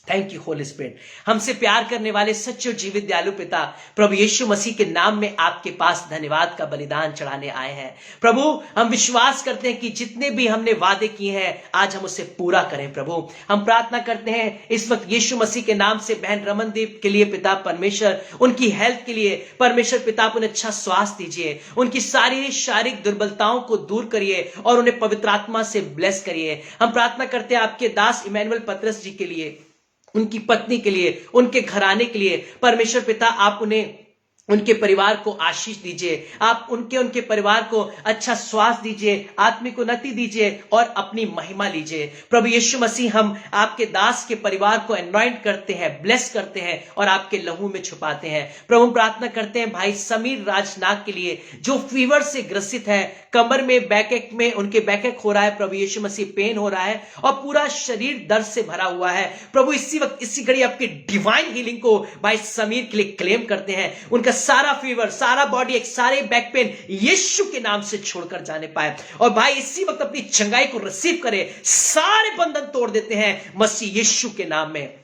Thank you holy spirit. हमसे प्यार करने वाले सच्चे और जीवित दयालु पिता, प्रभु यीशु मसीह के नाम में आपके पास धन्यवाद का बलिदान चढ़ाने आए हैं। प्रभु हम विश्वास करते हैं कि जितने भी हमने वादे किए हैं आज हम उसे पूरा करें। प्रभु हम प्रार्थना करते हैं इस वक्त यीशु मसीह के नाम से बहन रमनदीप के लिए पिता परमेश्वर, उनकी हेल्थ के लिए परमेश्वर पिता आप उन्हें अच्छा स्वास्थ्य दीजिए, उनकी सारी शारीरिक दुर्बलताओं को दूर करिए और उन्हें पवित्र आत्मा से ब्लेस करिए। हम प्रार्थना करते हैं आपके दास इमैनुअल पतरस जी के लिए, उनकी पत्नी के लिए, उनके घराने के लिए परमेश्वर पिता आप उन्हें, उनके परिवार को आशीष दीजिए। आप उनके परिवार को अच्छा स्वास्थ्य दीजिए, आत्मिक उन्नति दीजिए और अपनी महिमा लीजिए। प्रभु यीशु मसीह हम आपके दास के परिवार को अनॉइंट करते हैं, ब्लेस करते हैं और आपके लहू में छुपाते हैं। प्रभु प्रार्थना करते हैं भाई समीर राजनाग के लिए जो फीवर से ग्रसित है, कमर में बैकएक में उनके बैकएक हो रहा है, प्रभु यीशु मसीह पेन हो रहा है और पूरा शरीर दर्द से भरा हुआ है। प्रभु इसी वक्त इसी घड़ी आपकी डिवाइन हीलिंग को भाई समीर के लिए क्लेम करते हैं। उनका सारा फीवर, सारा बॉडी एक, सारे बैक पेन यीशु के नाम से छोड़कर जाने पाए और भाई इसी वक्त अपनी चंगाई को रिसीव करे। सारे बंधन तोड़ देते हैं मसीह यीशु के नाम में।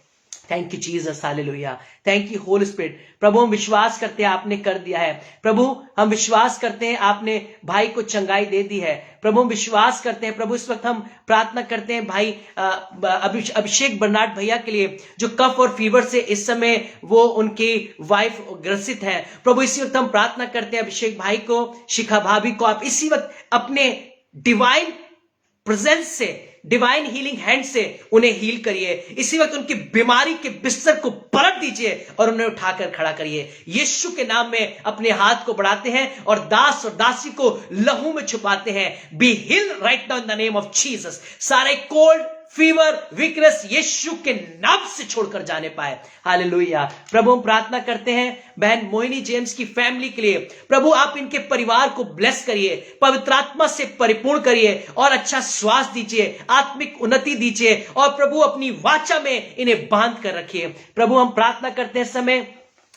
Thank you Jesus, hallelujah. Thank you holy spirit. प्रभु हम विश्वास करते हैं आपने कर दिया है। प्रभु हम विश्वास करते हैं आपने भाई को चंगाई दे दी है। प्रभु हम विश्वास करते हैं प्रभु इस वक्त हम प्रार्थना करते हैं भाई अभिषेक बर्नार्ड भैया के लिए जो कफ और फीवर से इस समय वो उनकी वाइफ ग्रसित है। प्रभु इसी वक्त हम प्रार्थना करते हैं अभिषेक भाई को, शिखा भाभी को आप इसी वक्त अपने डिवाइन प्रेजेंस से, डिवाइन हीलिंग हैंड से उन्हें हील करिए। इसी वक्त उनकी बीमारी के बिस्तर को पलट दीजिए और उन्हें उठाकर खड़ा करिए। यीशु के नाम में अपने हाथ को बढ़ाते हैं और दास और दासी को लहू में छुपाते हैं। Be heal right now in the name of Jesus. सारे कोल्ड, फीवर, वीकनेस यीशु के नाम से छोड़कर जाने पाए। हालेलुया। प्रभु हम प्रार्थना करते हैं बहन मोहिनी जेम्स की फैमिली के लिए। प्रभु आप इनके परिवार को ब्लेस करिए, पवित्र आत्मा से परिपूर्ण करिए और अच्छा स्वास्थ्य दीजिए, आत्मिक उन्नति दीजिए और प्रभु अपनी वाचा में इन्हें बांध कर रखिए। प्रभु हम प्रार्थना करते हैं समय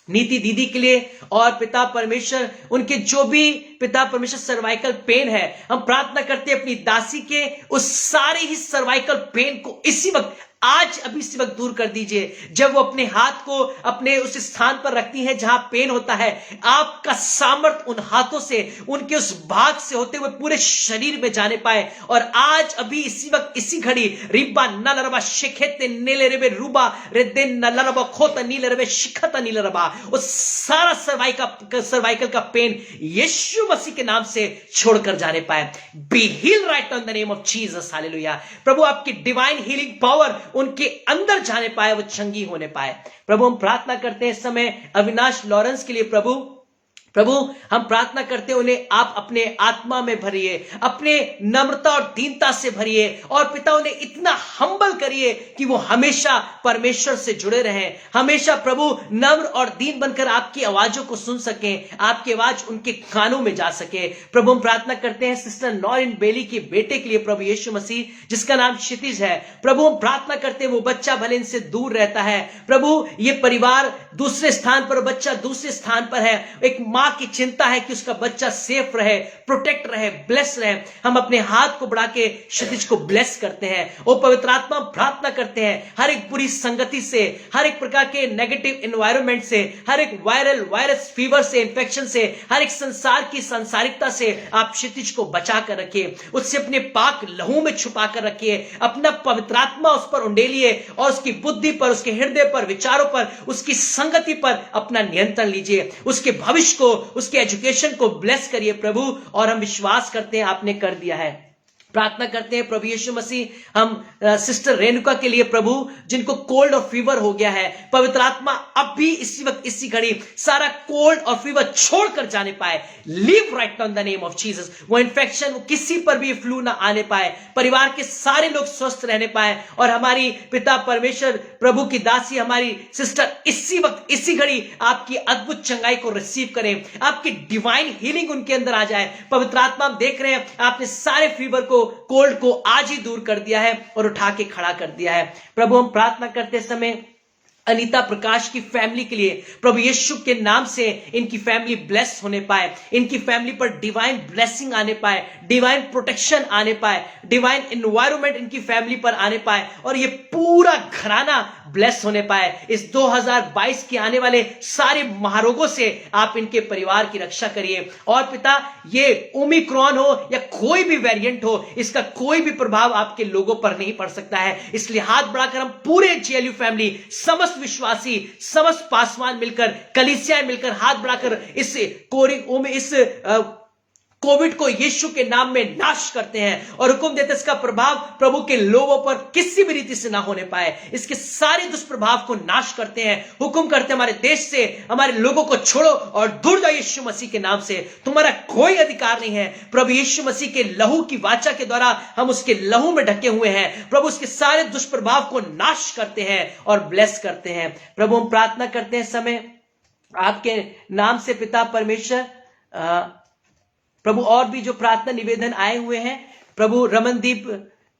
नीति दीदी के लिए और पिता परमेश्वर उनके जो भी पिता परमेश्वर सर्वाइकल पेन है, हम प्रार्थना करते हैं अपनी दासी के उस सारे ही सर्वाइकल पेन को इसी वक्त आज अभी इसी वक्त दूर कर दीजिए। जब वो अपने हाथ को अपने उस स्थान पर रखती है जहां पेन होता है, आपका सामर्थ उन हाथों से, उनके उस भाग से होते हुए पूरे शरीर में जाने पाए और आज अभी इसी वक्त इसी घड़ी रिब्बा नलरबा शिखेते नीले रेबे रूबा रेदे नलरबा खोता नीले रेबे शिखता नीले रबा, उस सारा सर्वाइकल का पेन यीशु मसीह के नाम से छोड़कर जाने पाए। Be heal right in the name of Jesus, hallelujah. प्रभु आपकी डिवाइन हीलिंग पावर उनके अंदर जाने पाए, वो चंगी होने पाए। प्रभु हम प्रार्थना करते हैं इस समय अविनाश लॉरेंस के लिए। प्रभु हम प्रार्थना करते हैं उन्हें आप अपने आत्मा में भरिए, अपने नम्रता और दीनता से भरिए और पिता उन्हें इतना हम्बल करिए कि वो हमेशा परमेश्वर से जुड़े रहें, हमेशा प्रभु नम्र और दीन बनकर आपकी आवाजों को सुन सकें, आपकी आवाज उनके कानों में जा सके। प्रभु हम प्रार्थना करते हैं सिस्टर नॉरिन बेली के बेटे के लिए प्रभु यीशु मसीह जिसका नाम क्षितिज है। प्रभु हम प्रार्थना करते हैं वो बच्चा भले इनसे दूर रहता है, प्रभु ये परिवार दूसरे स्थान पर, बच्चा दूसरे स्थान पर है, एक मां की चिंता है कि उसका बच्चा सेफ रहे, प्रोटेक्ट रहे, ब्लेस रहे। हम अपने हाथ को बढ़ा के क्षितिज को ब्लेस करते हैं। ओ पवित्र आत्मा प्रार्थना करते हैं हर एक बुरी संगति से, हर एक प्रकार के नेगेटिव एनवायरनमेंट से, हर एक वायरस फीवर से, इंफेक्शन से, हर एक संसार की सांसारिकता से आप क्षितिज को बचा कर रखिए, उससे अपने पाक लहू में छुपा कर रखिए। अपना पवित्र आत्मा उस पर उंडेलिए और उसकी बुद्धि पर, उसके हृदय पर, विचारों पर, उसकी संगति पर अपना नियंत्रण लीजिए। उसके भविष्य को, उसके एजुकेशन को ब्लेस करिए प्रभु और हम विश्वास करते हैं आपने कर दिया है। प्रार्थना करते हैं प्रभु यीशु मसीह हम सिस्टर रेणुका के लिए प्रभु जिनको कोल्ड और फीवर हो गया है, पवित्र आत्मा अब भी इसी वक्त इसी घड़ी सारा कोल्ड और फीवर छोड़कर जाने पाए। Leave right now in the name of Jesus. वो इन्फेक्शन, वो किसी पर भी फ्लू ना आने पाए, परिवार के सारे लोग स्वस्थ रहने पाए और हमारी पिता परमेश्वर प्रभु की दासी हमारी सिस्टर इसी वक्त इसी घड़ी आपकी अद्भुत चंगाई को रिसीव करें, आपकी डिवाइन हीलिंग उनके अंदर आ जाए। पवित्र आत्मा हम देख रहे हैं आपने सारे फीवर को, कोल्ड को आज ही दूर कर दिया है और उठा के खड़ा कर दिया है। प्रभु हम प्रार्थना करते समय अनीता प्रकाश की फैमिली के लिए प्रभु यीशु के नाम से इनकी फैमिली ब्लेस होने पाए, इनकी फैमिली पर डिवाइन ब्लेसिंग आने पाए, डिवाइन प्रोटेक्शन आने पाए, डिवाइन एनवायरनमेंट इनकी फैमिली पर आने पाए और ये पूरा घराना ब्लेस होने पाए। इस 2022 के आने वाले सारे महारोगों से आप इनके परिवार की रक्षा करिए। और पिता, ये ओमिक्रॉन हो या कोई भी वेरिएंट हो, इसका कोई भी प्रभाव आपके लोगों पर नहीं पड़ सकता है। इसलिए हाथ बढ़ाकर हम पूरे जेएलयू फैमिली, समस्त विश्वासी, समस्त पासवान मिलकर, कलीसियाएं मिलकर हाथ बढ़ाकर इस कोविड को यीशु के नाम में नाश करते हैं और हुक्म देते इसका प्रभाव प्रभु के लोगों पर किसी भी रीति से ना होने पाए। इसके सारे दुष्प्रभाव को नाश करते हैं। हुक्म करते हमारे देश से, हमारे लोगों को छोड़ो और दूर जाओ यीशु मसीह के नाम से। तुम्हारा कोई अधिकार नहीं है। प्रभु यीशु मसीह के लहू की वाचा के द्वारा हम उसके लहू में ढके हुए हैं। प्रभु उसके सारे दुष्प्रभाव को नाश करते हैं और ब्लेस करते हैं। प्रभु हम प्रार्थना करते हैं समय आपके नाम से पिता परमेश्वर। प्रभु और भी जो प्रार्थना निवेदन आए हुए हैं, प्रभु रमनदीप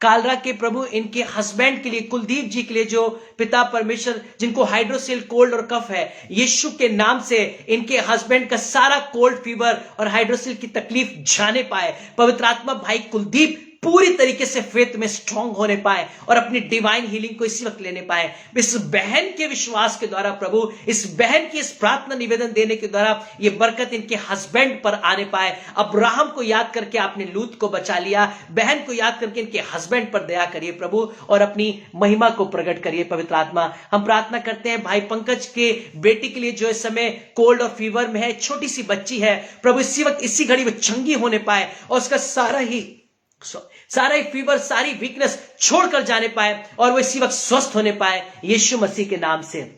कालरा के प्रभु इनके हस्बैंड के लिए, कुलदीप जी के लिए, जो पिता परमेश्वर जिनको हाइड्रोसिल कोल्ड और कफ है, यीशु के नाम से इनके हस्बैंड का सारा कोल्ड फीवर और हाइड्रोसिल की तकलीफ जाने पाए। पवित्र आत्मा भाई कुलदीप पूरी तरीके से फेथ में स्ट्रांग होने पाए और अपनी डिवाइन हीलिंग को इसी वक्त लेने पाए। इस बहन के विश्वास के द्वारा प्रभु, इस बहन की इस प्रार्थना निवेदन देने के द्वारा ये बरकत इनके हस्बैंड पर आने पाए। अब्राहम को याद करके आपने लूत को बचा लिया, बहन को याद करके इनके हस्बैंड पर दया करिए प्रभु और अपनी महिमा को प्रकट करिए। पवित्र आत्मा, हम प्रार्थना करते हैं भाई पंकज के बेटी के लिए जो इस समय कोल्ड और फीवर में है, छोटी सी बच्ची है प्रभु, इसी वक्त इसी घड़ी वो चंगी होने पाए और उसका सारा ही फीवर, सारी वीकनेस छोड़कर जाने पाए और वो इसी वक्त स्वस्थ होने पाए यीशु मसीह के नाम से।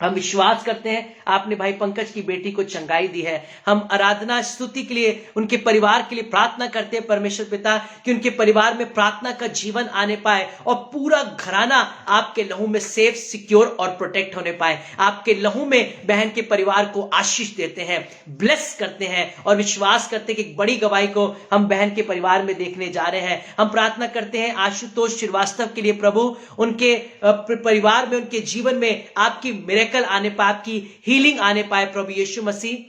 हम विश्वास करते हैं आपने भाई पंकज की बेटी को चंगाई दी है। हम आराधना स्तुति के लिए, उनके परिवार के लिए प्रार्थना करते हैं परमेश्वर पिता कि उनके परिवार में प्रार्थना का जीवन आने पाए और पूरा घराना आपके लहू में सेफ, सिक्योर और प्रोटेक्ट होने पाए। आपके लहू में बहन के परिवार को आशीष देते हैं, ब्लेस करते हैं और विश्वास करते हैं कि एक बड़ी गवाही को हम बहन के परिवार में देखने जा रहे हैं। हम प्रार्थना करते हैं आशुतोष श्रीवास्तव के लिए प्रभु, उनके परिवार में, उनके जीवन में आपकी मिरेकल आने पाए, आपकी हीलिंग आने पाए प्रभु यीशु मसीह।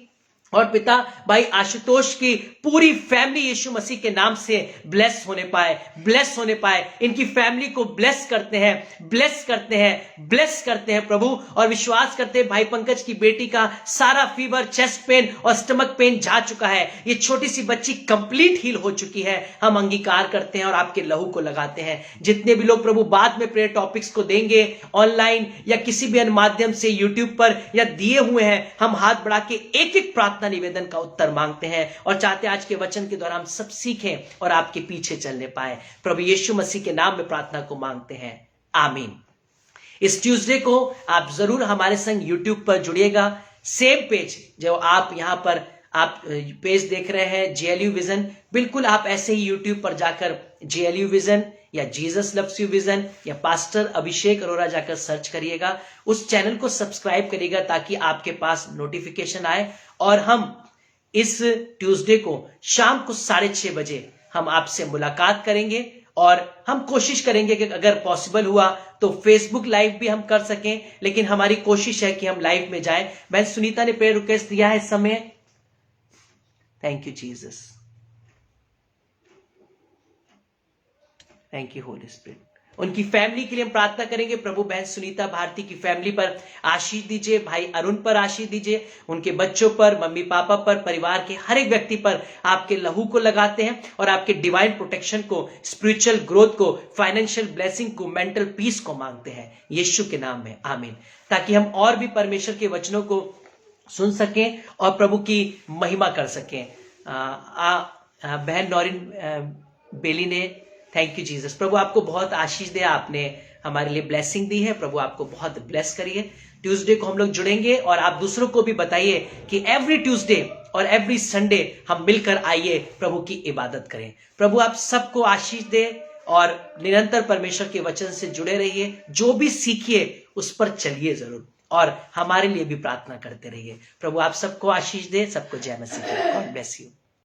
और पिता भाई आशुतोष की पूरी फैमिली यीशु मसीह के नाम से ब्लेस होने पाए, ब्लेस होने पाए। इनकी फैमिली को ब्लेस करते हैं, ब्लेस करते हैं, ब्लेस करते हैं प्रभु और विश्वास करते हैं भाई पंकज की बेटी का सारा फीवर, चेस्ट पेन और स्टमक पेन जा चुका है। ये छोटी सी बच्ची कंप्लीट हील हो चुकी है। हम अंगीकार करते हैं और आपके लहू को लगाते हैं। जितने भी लोग प्रभु बाद में प्रेयर टॉपिक्स को देंगे ऑनलाइन या किसी भी अन्य माध्यम से यूट्यूब पर या दिए हुए हैं, हम हाथ बढ़ा के एक एक प्रार्थना निवेदन का उत्तर मांगते हैं और चाहते हैं आज के वचन के द्वारा हम सब सीखें और आपके पीछे चलने पाए। प्रभु यीशु मसीह के नाम में प्रार्थना को मांगते हैं, आमीन। इस ट्यूसडे को आप जरूर हमारे संग यूट्यूब पर जुड़िएगा। सेम पेज जो आप यहां पर आप पेज देख रहे हैं जेएलयू विजन, बिल्कुल आप ऐसे ही यूट्यूब पर जाकर जेएलयू विजन या जीसस लव्स यू विजन या पास्टर अभिषेक अरोरा जाकर सर्च करिएगा। उस चैनल को सब्सक्राइब करिएगा ताकि आपके पास नोटिफिकेशन आए। और हम इस ट्यूसडे को शाम को 6:30 बजे हम आपसे मुलाकात करेंगे और हम कोशिश करेंगे कि अगर पॉसिबल हुआ तो फेसबुक लाइव भी हम कर सकें, लेकिन हमारी कोशिश है कि हम लाइव में जाएं। बहन सुनीता ने प्रेयर रिक्वेस्ट दिया है इस समय। Thank you Jesus, thank you holy spirit. उनकी फैमिली के लिए हम प्रार्थना करेंगे। प्रभु बहन सुनीता भारती की फैमिली पर आशीष दीजिए, भाई अरुण पर आशीष दीजिए, उनके बच्चों पर, मम्मी पापा पर, परिवार के हर एक व्यक्ति पर आपके लहू को लगाते हैं और आपके डिवाइन प्रोटेक्शन को, स्पिरिचुअल ग्रोथ को, फाइनेंशियल ब्लेसिंग को, मेंटल पीस को मांगते हैं यीशु के नाम में, आमीन। ताकि हम और भी परमेश्वर के वचनों को सुन सकें और प्रभु की महिमा कर सकें। बहन नौरिन बेली ने, थैंक यू जीसस। प्रभु आपको बहुत आशीष दे, आपने हमारे लिए ब्लेसिंग दी है। प्रभु आपको बहुत ब्लेस करिए। ट्यूसडे को हम लोग जुड़ेंगे और आप दूसरों को भी बताइए कि एवरी ट्यूसडे और एवरी संडे हम मिलकर आइए प्रभु की इबादत करें। प्रभु आप सबको आशीष दे और निरंतर परमेश्वर के वचन से जुड़े रहिए। जो भी सीखिए उस पर चलिए जरूर और हमारे लिए भी प्रार्थना करते रहिए। प्रभु आप सबको आशीष दे। सबको जय मसीह। God bless you.